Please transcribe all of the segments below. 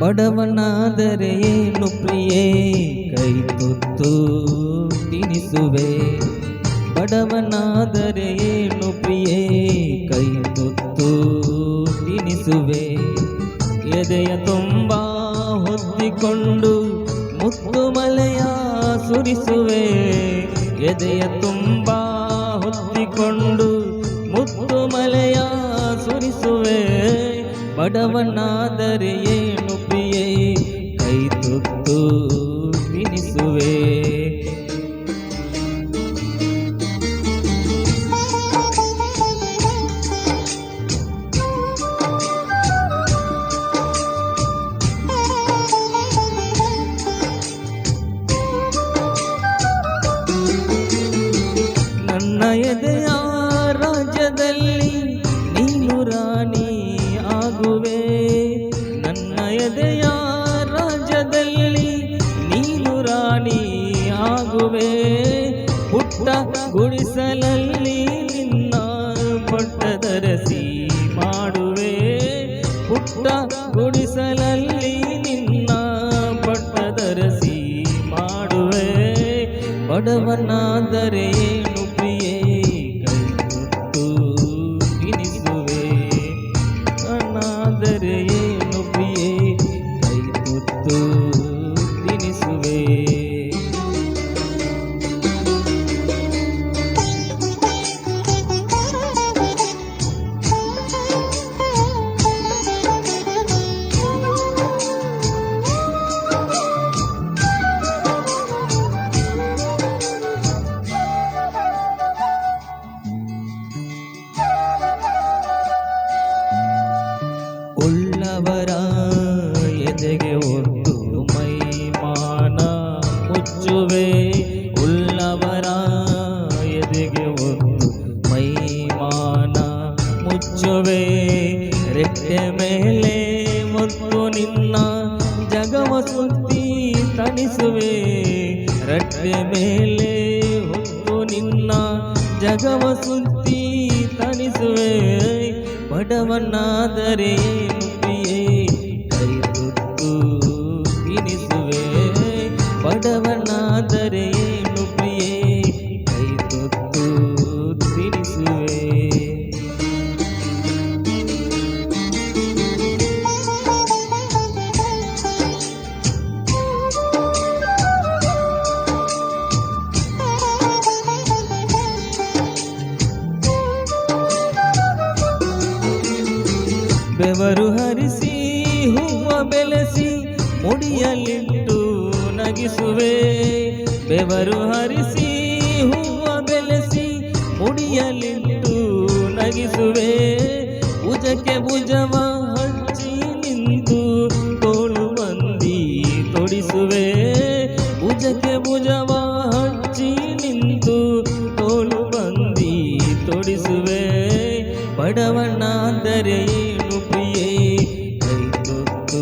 ಬಡವನಾದರೆ ಏನು ಪ್ರಿಯೇ ಕೈ ತುತ್ತು ತಿನಿಸುವೆ. ಬಡವನಾದರೆ ಏನು ಪ್ರಿಯೇ ಕೈ ತುತ್ತು ತಿನಿಸುವೆ. ಎದೆಯ ತುಂಬ ಹೊತ್ತಿಕೊಂಡು ಮುತ್ತು ಮಳೆಯ ಸುರಿಸುವೆ. ಎದೆಯ ತುಂಬ ಹೊತ್ತಿಕೊಂಡು ಮುತ್ತು ಮಳೆಯ ಸುರಿಸುವೆ. ಬಡವನಾದರೆ ಏನು ಪ್ರಿಯೇ ಕೈ ತುತ್ತು ತಿನಿಸುವೆ. ನನ್ನ ಎದೆಯ ರಾಜ್ಯದಲ್ಲಿ ನೀನು ರಾಣಿ ಆಗುವೆ. ನನ್ನ ಎದೆಯ ರಾಜ್ಯದಲ್ಲಿ ನೀನು ರಾಣಿ ಆಗುವೆ. ಪುಟ್ಟ ಗುಡಿಸಲಲ್ಲಿ ನಿನ್ನ ಪಟ್ಟದರಸಿ ಮಾಡುವೆ. ಪುಟ್ಟ ಗುಡಿಸಲಲ್ಲಿ ನಿನ್ನ ಪಟ್ಟದರಸಿ ಮಾಡುವೆ. ಬಡವನಾದರೆ ಏನು ಪ್ರಿಯೇ ಕೈ ತುತ್ತು ತಿನಿಸುವೆ. ಬಡವನಾದರೆ ಏನು ಪ್ರಿಯೇ ಕೈ ತುತ್ತು ತಿನಿಸುವೆ. ಉಳ್ಳವರ ಎದೆಗೆ ಒತ್ತು ಮೈಮಾನ ಮುಚ್ಚುವೆ. ಉಳ್ಳವರ ಎದೆಗೆ ಒತ್ತು ಮೈಮಾನ ಮುಚ್ಚುವೆ. ರೆಟ್ಟೆ ಮೇಲೆ ಒತ್ತು ನಿನ್ನ ಜಗವ ಸುತ್ತಿ ತಣಿಸುವೆ. ರೆಟ್ಟೆ ಮೇಲೆ ಒತ್ತು ನಿನ್ನ ಜಗವ ಸುತ್ತಿ ತಣಿಸುವೆ. ಬಡವನಾದರೆ ಏನು ಪ್ರಿಯೇ ಕೈ ತುತ್ತು ತಿನಿಸುವೆ. ಬಡವನಾದರೆ ಏನು ಪ್ರಿಯೇ ಕೈ ತುತ್ತು ತಿನಿಸುವೆ. ಬೆವರು ಹರಿಸಿ ಹೂವ ಬೆಳೆಸಿ ಮುಡಿಯಲ್ಲಿಟ್ಟು ನಗಿಸುವೆ. ಬೆವರು ಹರಿಸಿ ಹೂವ ಬೆಳೆಸಿ ಮುಡಿಯಲ್ಲಿಟ್ಟು ನಗಿಸುವೆ. ಭುಜಕ್ಕೆ ಭುಜವ ಹಚ್ಚಿ ನಿಂತು ತೋಳು ಬಂದಿ ತೊಡಿಸುವೆ. ಭುಜಕ್ಕೆ ಭುಜವ ಹಚ್ಚಿ ನಿಂತು ತೋಳು ಬಂದಿ ತೊಡಿಸುವೆ. ಬಡವನಾದರೆ ಏನು ಪ್ರಿಯೇ ಕೈ ತುತ್ತು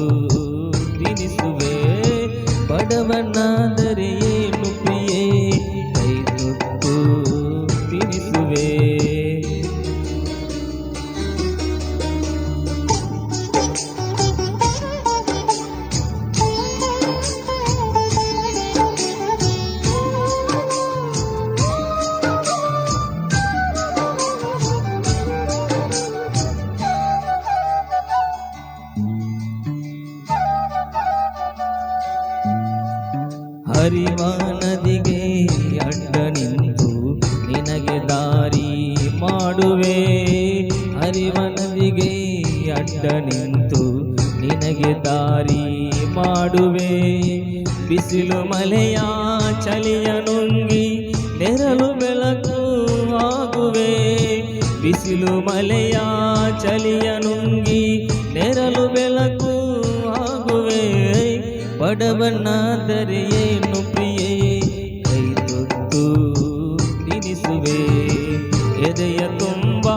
ತಿನಿಸುವೆ. ಬಡವನಾದರೆ ಏನು ಪ್ರಿಯೇ ಕೈ ತುತ್ತು ತಿನಿಸುವೆ. ಹರಿವ ನದಿಗೆ ಅಡ್ಡ ನಿಂತು ನಿನಗೆ ದಾರಿ ಮಾಡುವೆ. ಹರಿವ ನದಿಗೆ ಅಡ್ಡ ನಿಂತು ನಿನಗೆ ದಾರಿ ಮಾಡುವೆ. ಬಿಸಿಲು ಮಳೆಯ ಚಳಿಯ ನುಂಗಿ ನೆರಳು ಬೆಳಕು ಆಗುವೆ. ಬಿಸಿಲು ಮಳೆಯ ಚಳಿಯ ನುಂಗಿ ನೆರಳು ಬೆಳಕು ಆಗುವೆ. ಬಡವನಾದರೆ ಏನು ಪ್ರಿಯೇ ಕೈ ತುತ್ತು ತಿನಿಸುವೆ. ಎದೆಯ ತುಂಬ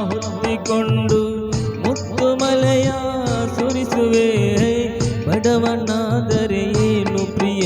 ಹೊತ್ತಿಕೊಂಡು ಮುತ್ತು ಮಳೆಯ ಸುರಿಸುವೆ. ಬಡವನಾದರೆ ಏನು ಪ್ರಿಯೇ